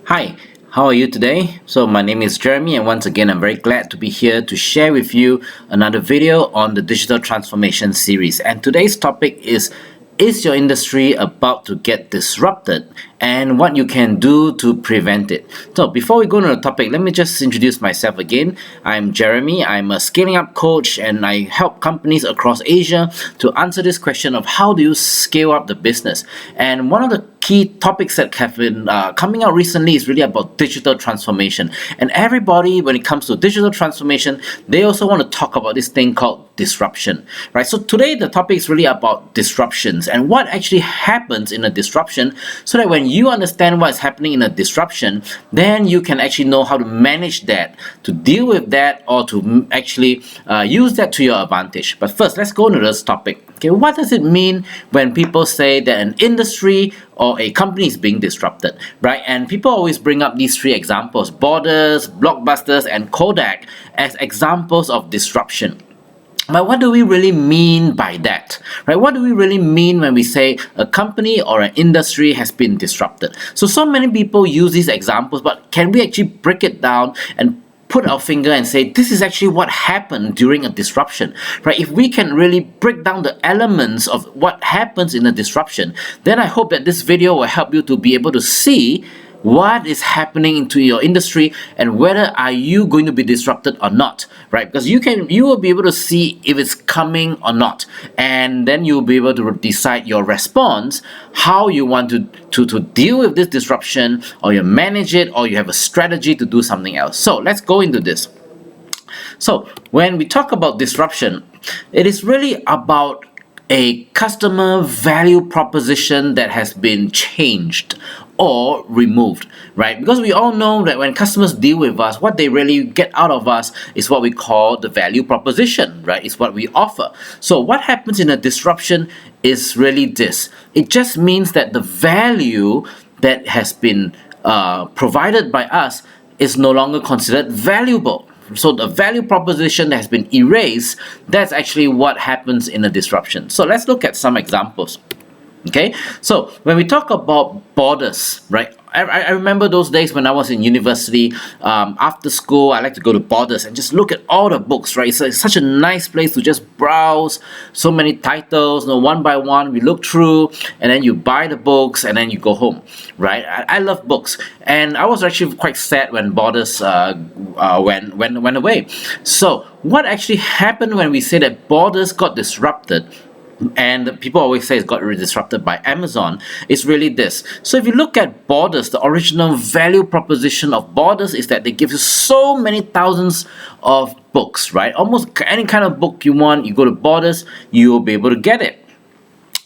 Hi, how are you today? So my name is Jeremy, and once again I'm very glad to be here to share with you another video on the digital transformation series. And today's topic is your industry about to get disrupted and what you can do to prevent it? So before we go into the topic, let me just introduce myself again. I'm Jeremy. I'm a scaling up coach, and I help companies across Asia to answer this question of how do you scale up the business. And one of the key topics that have been coming out recently is really about digital transformation. And everybody, when it comes to digital transformation, they also want to talk about this thing called disruption, right? So today the topic is really about disruptions and what actually happens in a disruption, so that when you understand what's happening in a disruption, then you can actually know how to manage that, to deal with that, or to actually use that to your advantage. But first, let's go into this topic. Okay, what does it mean when people say that an industry or a company is being disrupted, right? And people always bring up these three examples: Borders, Blockbusters, and Kodak, as examples of disruption. But what do we really mean by that, right? What do we really mean when we say a company or an industry has been disrupted? So many people use these examples, but can we actually break it down and put our finger and say this is actually what happened during a disruption, right? If we can really break down the elements of what happens in a disruption, then I hope that this video will help you to be able to see what is happening into your industry and whether are you going to be disrupted or not, right? Because you will be able to see if it's coming or not, and then you'll be able to decide your response, how you want to deal with this disruption, or you manage it, or you have a strategy to do something else. So let's go into this. So when we talk about disruption, it is really about a customer value proposition that has been changed or removed, right? Because we all know that when customers deal with us, what they really get out of us is what we call the value proposition, right? It's what we offer. So what happens in a disruption is really this. It just means that the value that has been provided by us is no longer considered valuable. So the value proposition that has been erased, that's actually what happens in a disruption. So let's look at some examples. Okay, so when we talk about Borders, right? I remember those days when I was in university. After school, I like to go to Borders and just look at all the books, right? It's such a nice place to just browse. So many titles, one by one, we look through, and then you buy the books, and then you go home, right? I love books, and I was actually quite sad when Borders went away. So what actually happened when we say that Borders got disrupted, and people always say it's got disrupted by Amazon, is really this. So if you look at Borders, the original value proposition of Borders is that they give you so many thousands of books, right? Almost any kind of book you want, you go to Borders, you'll be able to get it.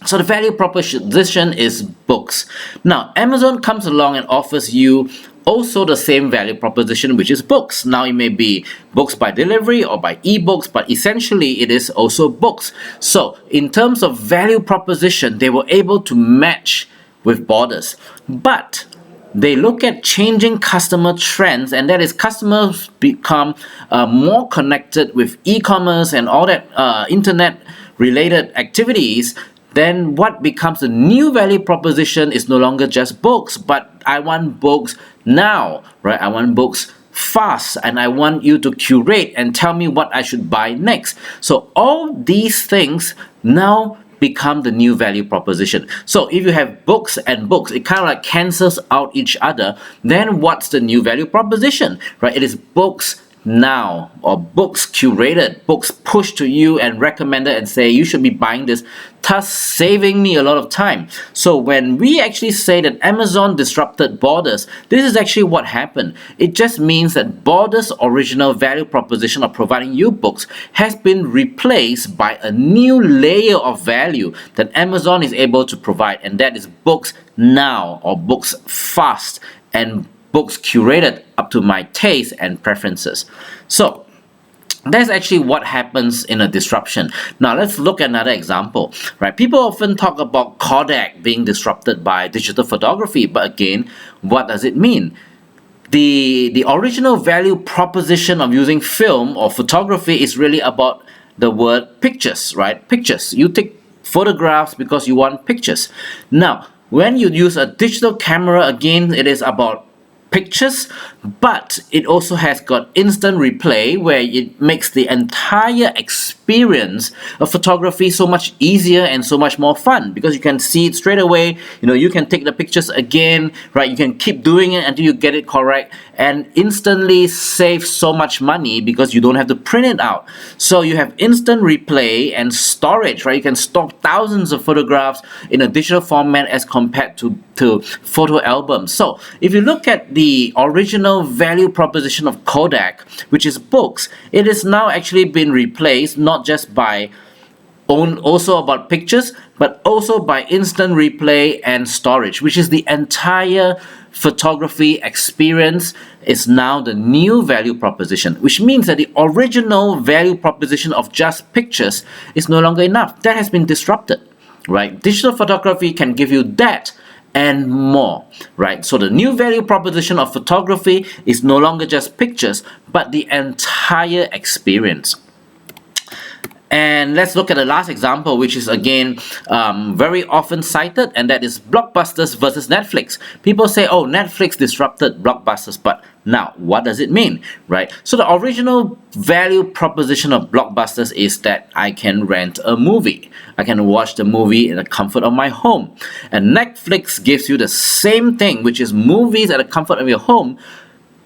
So the value proposition is books. Now, Amazon comes along and offers you also the same value proposition, which is books. Now, it may be books by delivery or by ebooks, but essentially it is also books. So in terms of value proposition, they were able to match with Borders. But they look at changing customer trends, and that is customers become more connected with e-commerce and all that internet related activities. Then what becomes the new value proposition is no longer just books, but I want books now, right? I want books fast, and I want you to curate and tell me what I should buy next. So all these things now become the new value proposition. So if you have books and books, it kind of like cancels out each other. Then what's the new value proposition, right? It is books now, or books curated, books pushed to you and recommended and say you should be buying this, thus saving me a lot of time. So when we actually say that Amazon disrupted Borders, this is actually what happened. It just means that Borders' original value proposition of providing you books has been replaced by a new layer of value that Amazon is able to provide, and that is books now, or books fast, and books curated up to my taste and preferences. So that's actually what happens in a disruption. Now let's look at another example, right? People often talk about Kodak being disrupted by digital photography, but again, what does it mean? The original value proposition of using film or photography is really about the word pictures, right? Pictures. You take photographs because you want pictures. Now, when you use a digital camera, again, it is about pictures, but it also has got instant replay, where it makes the entire experience of photography so much easier and so much more fun, because you can see it straight away. You can take the pictures again, right? You can keep doing it until you get it correct, and instantly save so much money because you don't have to print it out. So you have instant replay and storage, right? You can store thousands of photographs in a digital format as compared to photo albums. So if you look at the original value proposition of Kodak, which is books, it has now actually been replaced not just by also about pictures, but also by instant replay and storage, which is the entire photography experience is now the new value proposition, which means that the original value proposition of just pictures is no longer enough. That has been disrupted, right? Digital photography can give you that and more, right? So the new value proposition of photography is no longer just pictures, but the entire experience. And let's look at the last example, which is again very often cited, and that is blockbusters versus Netflix. People say, oh, Netflix disrupted blockbusters, but now what does it mean, right? So the original value proposition of blockbusters is that I can rent a movie. I can watch the movie in the comfort of my home. And Netflix gives you the same thing, which is movies at the comfort of your home,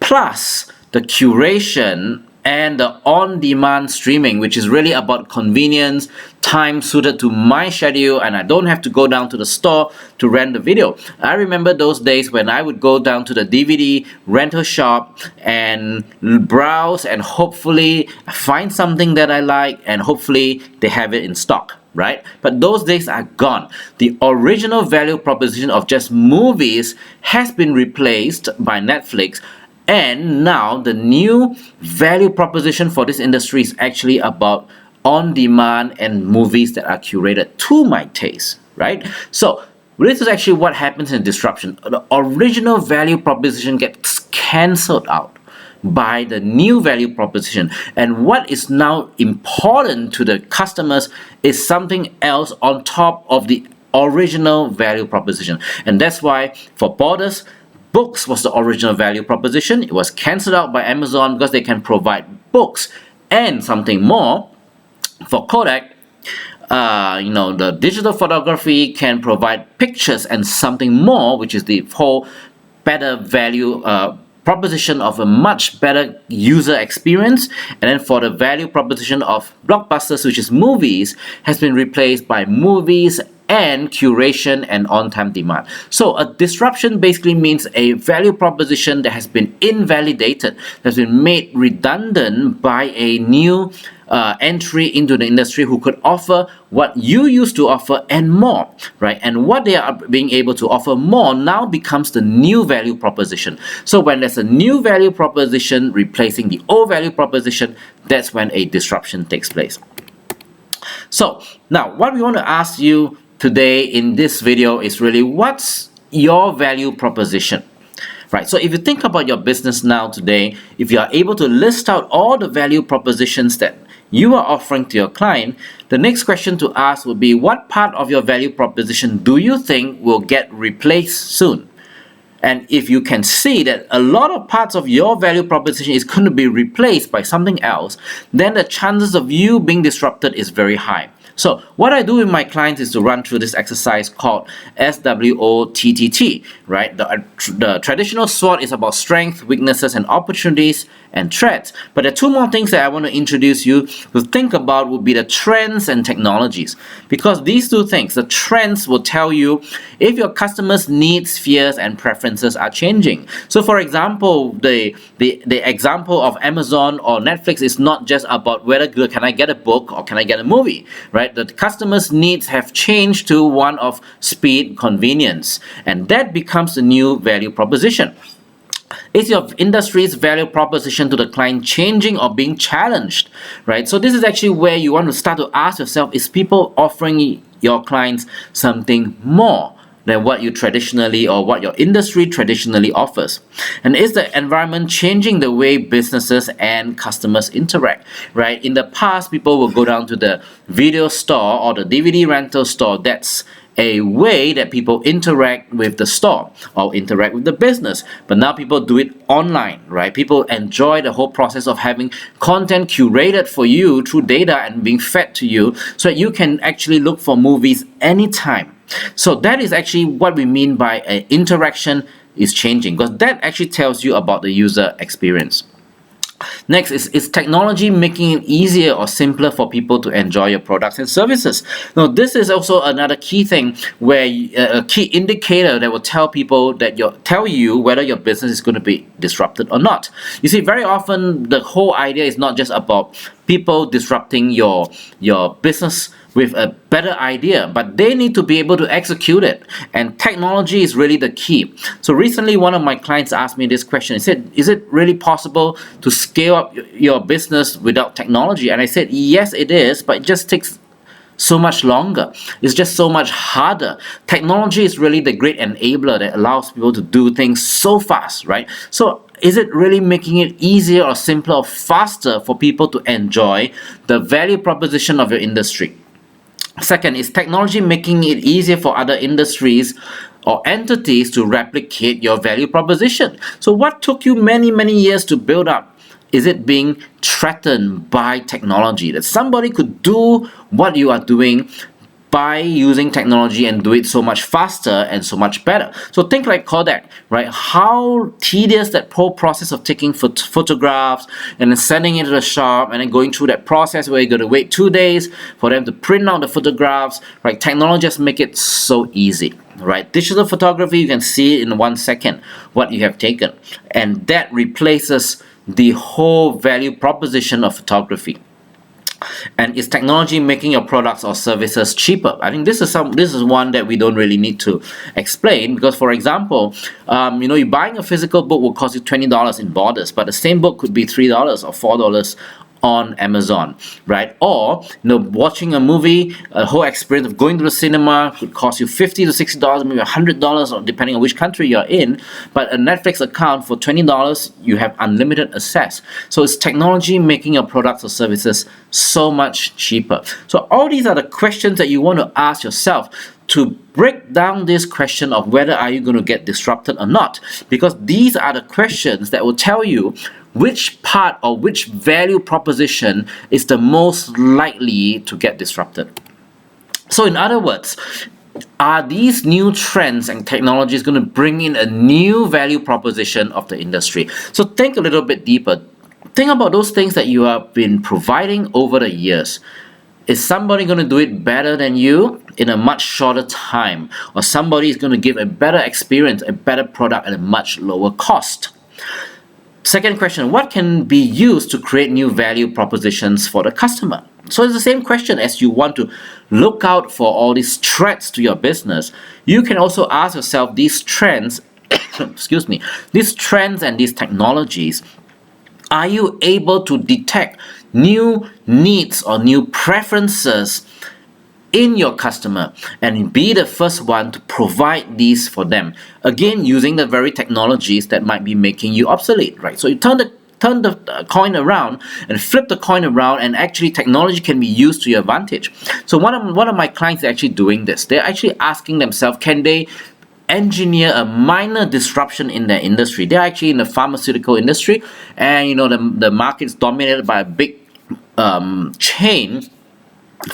plus the curation and the on-demand streaming, which is really about convenience, time suited to my schedule, and I don't have to go down to the store to rent the video. I remember those days when I would go down to the DVD rental shop and browse and hopefully find something that I like, and hopefully they have it in stock, right? But those days are gone. The original value proposition of just movies has been replaced by Netflix. And now the new value proposition for this industry is actually about on-demand and movies that are curated to my taste, right? So this is actually what happens in disruption. The original value proposition gets cancelled out by the new value proposition, and what is now important to the customers is something else on top of the original value proposition. And that's why for Borders, books was the original value proposition. It was cancelled out by Amazon because they can provide books and something more. For Kodak, the digital photography can provide pictures and something more, which is the whole better value proposition of a much better user experience. And then for the value proposition of blockbusters, which is movies, has been replaced by movies and curation and on-time demand. So a disruption basically means a value proposition that has been invalidated, that has been made redundant by a new entry into the industry who could offer what you used to offer and more, right? And what they are being able to offer more now becomes the new value proposition. So when there's a new value proposition replacing the old value proposition, that's when a disruption takes place. So now what we want to ask you today in this video is really, what's your value proposition? Right, so if you think about your business now today, if you are able to list out all the value propositions that you are offering to your client, the next question to ask would be, what part of your value proposition do you think will get replaced soon? And if you can see that a lot of parts of your value proposition is going to be replaced by something else, then the chances of you being disrupted is very high. So what I do with my clients is to run through this exercise called SWOTTT, right? The traditional SWOT is about strengths, weaknesses, and opportunities and threats. But there are two more things that I want to introduce you to think about would be the trends and technologies. Because these two things, the trends will tell you if your customers' needs, fears, and preferences are changing. So for example, the example of Amazon or Netflix is not just about whether can I get a book or can I get a movie, right? The customer's needs have changed to one of speed, convenience, and that becomes the new value proposition. Is your industry's value proposition to the client changing or being challenged, right? So this is actually where you want to start to ask yourself, is people offering your clients something more than what you traditionally or what your industry traditionally offers? And is the environment changing the way businesses and customers interact, right? In the past, people will go down to the video store or the DVD rental store. That's a way that people interact with the store or interact with the business. But now people do it online, right? People enjoy the whole process of having content curated for you through data and being fed to you so that you can actually look for movies anytime. So that is actually what we mean by an interaction is changing, because that actually tells you about the user experience. Next is technology making it easier or simpler for people to enjoy your products and services. Now, this is also another key thing where a key indicator that will tell people that tell you whether your business is going to be disrupted or not. You see, very often the whole idea is not just about people disrupting your business with a better idea, but they need to be able to execute it, and technology is really the key. So recently one of my clients asked me this question. He said, is it really possible to scale up your business without technology? And I said, yes, it is, but it just takes so much longer. It's just so much harder. Technology is really the great enabler that allows people to do things so fast, right? So is it really making it easier or simpler or faster for people to enjoy the value proposition of your industry? Second, is technology making it easier for other industries or entities to replicate your value proposition? So what took you many, many years to build up? Is it being threatened by technology? That somebody could do what you are doing by using technology and do it so much faster and so much better. So think like Kodak, right? How tedious that whole process of taking photographs and then sending it to the shop and then going through that process where you're going to wait 2 days for them to print out the photographs, right? Technology just make it so easy, right? Digital photography, you can see in 1 second what you have taken, and that replaces the whole value proposition of photography. And is technology making your products or services cheaper? I think this is one that we don't really need to explain, because for example, you're buying a physical book will cost you $20 in Borders, but the same book could be $3 or $4 on Amazon, right? Or watching a movie, a whole experience of going to the cinema could cost you $50 to $60, maybe $100, or depending on which country you're in. But a Netflix account for $20, you have unlimited access. So it's technology making your products or services so much cheaper. So all these are the questions that you want to ask yourself to break down this question of whether are you going to get disrupted or not, because these are the questions that will tell you which part or which value proposition is the most likely to get disrupted. So in other words, are these new trends and technologies going to bring in a new value proposition of the industry? So think a little bit deeper. Think about those things that you have been providing over the years. Is somebody going to do it better than you in a much shorter time? Or somebody is going to give a better experience, a better product at a much lower cost? Second question, what can be used to create new value propositions for the customer? So it's the same question. As you want to look out for all these threats to your business, you can also ask yourself these trends, excuse me, these trends and these technologies, are you able to detect new needs or new preferences in your customer and be the first one to provide these for them? Again, using the very technologies that might be making you obsolete, right? So you turn the coin around and flip the coin around, and actually technology can be used to your advantage. So one of my clients is actually doing this. They're actually asking themselves, can they engineer a minor disruption in their industry? They're actually in the pharmaceutical industry, and the market's dominated by a big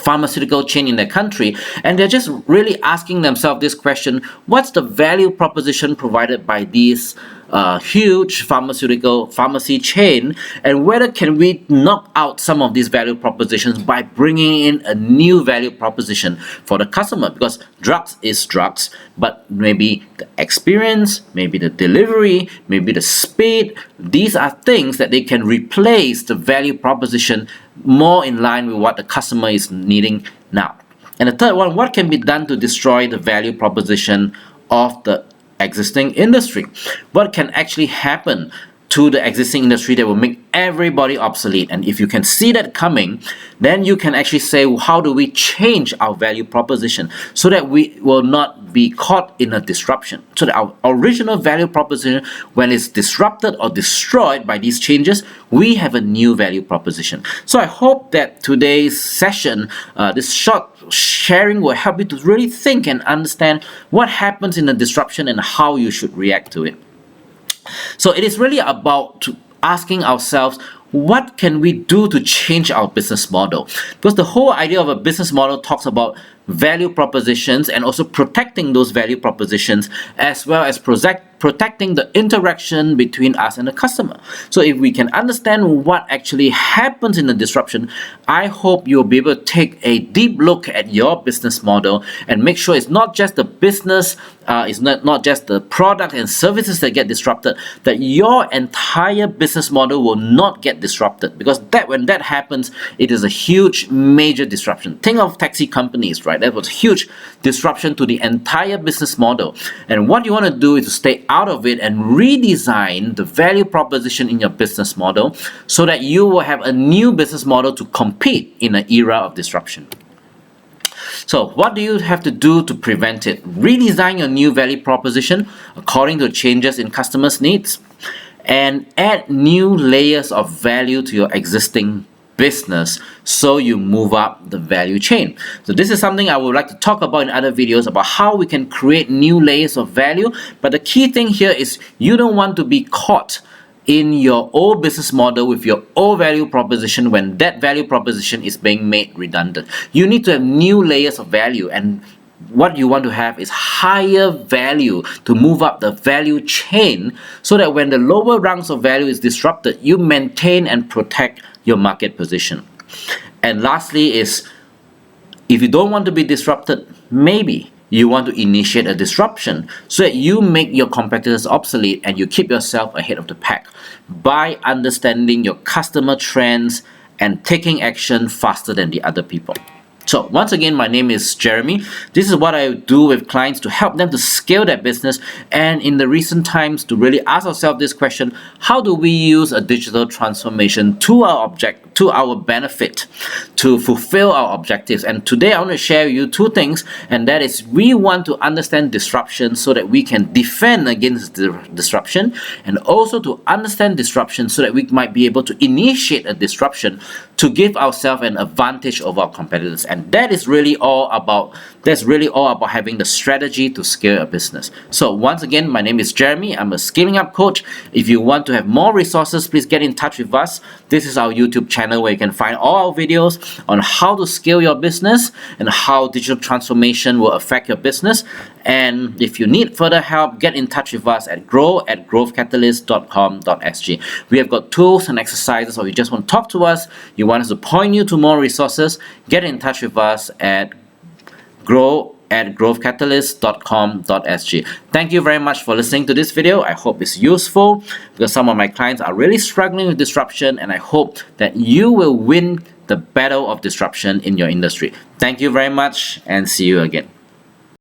pharmaceutical chain in their country, and they're just really asking themselves this question: what's the value proposition provided by these huge pharmacy chain, and whether can we knock out some of these value propositions by bringing in a new value proposition for the customer? Because drugs is drugs, but maybe the experience, maybe the delivery, maybe the speed, these are things that they can replace the value proposition more in line with what the customer is needing now. And the third one, what can be done to destroy the value proposition of the existing industry? What can actually happen to the existing industry that will make everybody obsolete. And if you can see that coming, then you can actually say, how do we change our value proposition so that we will not be caught in a disruption, so that our original value proposition, when it's disrupted or destroyed by these changes, we have a new value proposition. So I hope that today's session, this short sharing, will help you to really think and understand what happens in a disruption and how you should react to it. So it is really about asking ourselves, what can we do to change our business model? Because the whole idea of a business model talks about value propositions and also protecting those value propositions, as well as protecting the interaction between us and the customer. So if we can understand what actually happens in the disruption, I hope you'll be able to take a deep look at your business model and make sure it's not just the business, it's not just the product and services that get disrupted, that your entire business model will not get disrupted. Because when that happens, it is a huge, major disruption. Think of taxi companies, right? That was a huge disruption to the entire business model. And what you want to do is to stay out of it and redesign the value proposition in your business model so that you will have a new business model to compete in an era of disruption. So what do you have to do to prevent it? Redesign your new value proposition according to changes in customers' needs, and add new layers of value to your existing business so you move up the value chain. So this is something I would like to talk about in other videos, about how we can create new layers of value. But the key thing here is you don't want to be caught in your old business model with your old value proposition when that value proposition is being made redundant. You need to have new layers of value, and what you want to have is higher value to move up the value chain so that when the lower rungs of value is disrupted, you maintain and protect your market position. And lastly is, if you don't want to be disrupted, maybe you want to initiate a disruption so that you make your competitors obsolete and you keep yourself ahead of the pack by understanding your customer trends and taking action faster than the other people. So once again, my name is Jeremy. This is what I do with clients to help them to scale their business, and in the recent times to really ask ourselves this question: how do we use a digital transformation to our benefit to fulfill our objectives? And today I want to share with you two things, and that is, we want to understand disruption so that we can defend against the disruption, and also to understand disruption so that we might be able to initiate a disruption to give ourselves an advantage over our competitors. And that is really all about having the strategy to scale a business. So once again, my name is Jeremy. I'm a scaling up coach. If you want to have more resources, please get in touch with us. This is our YouTube channel where you can find all our videos on how to scale your business and how digital transformation will affect your business. And if you need further help, get in touch with us at grow@growthcatalyst.com.sg. We have got tools and exercises, or you just want to talk to us, you want us to point you to more resources, get in touch with us at grow@growthcatalyst.com.sg. Thank you very much for listening to this video. I hope it's useful, because some of my clients are really struggling with disruption, and I hope that you will win the battle of disruption in your industry. Thank you very much, and see you again.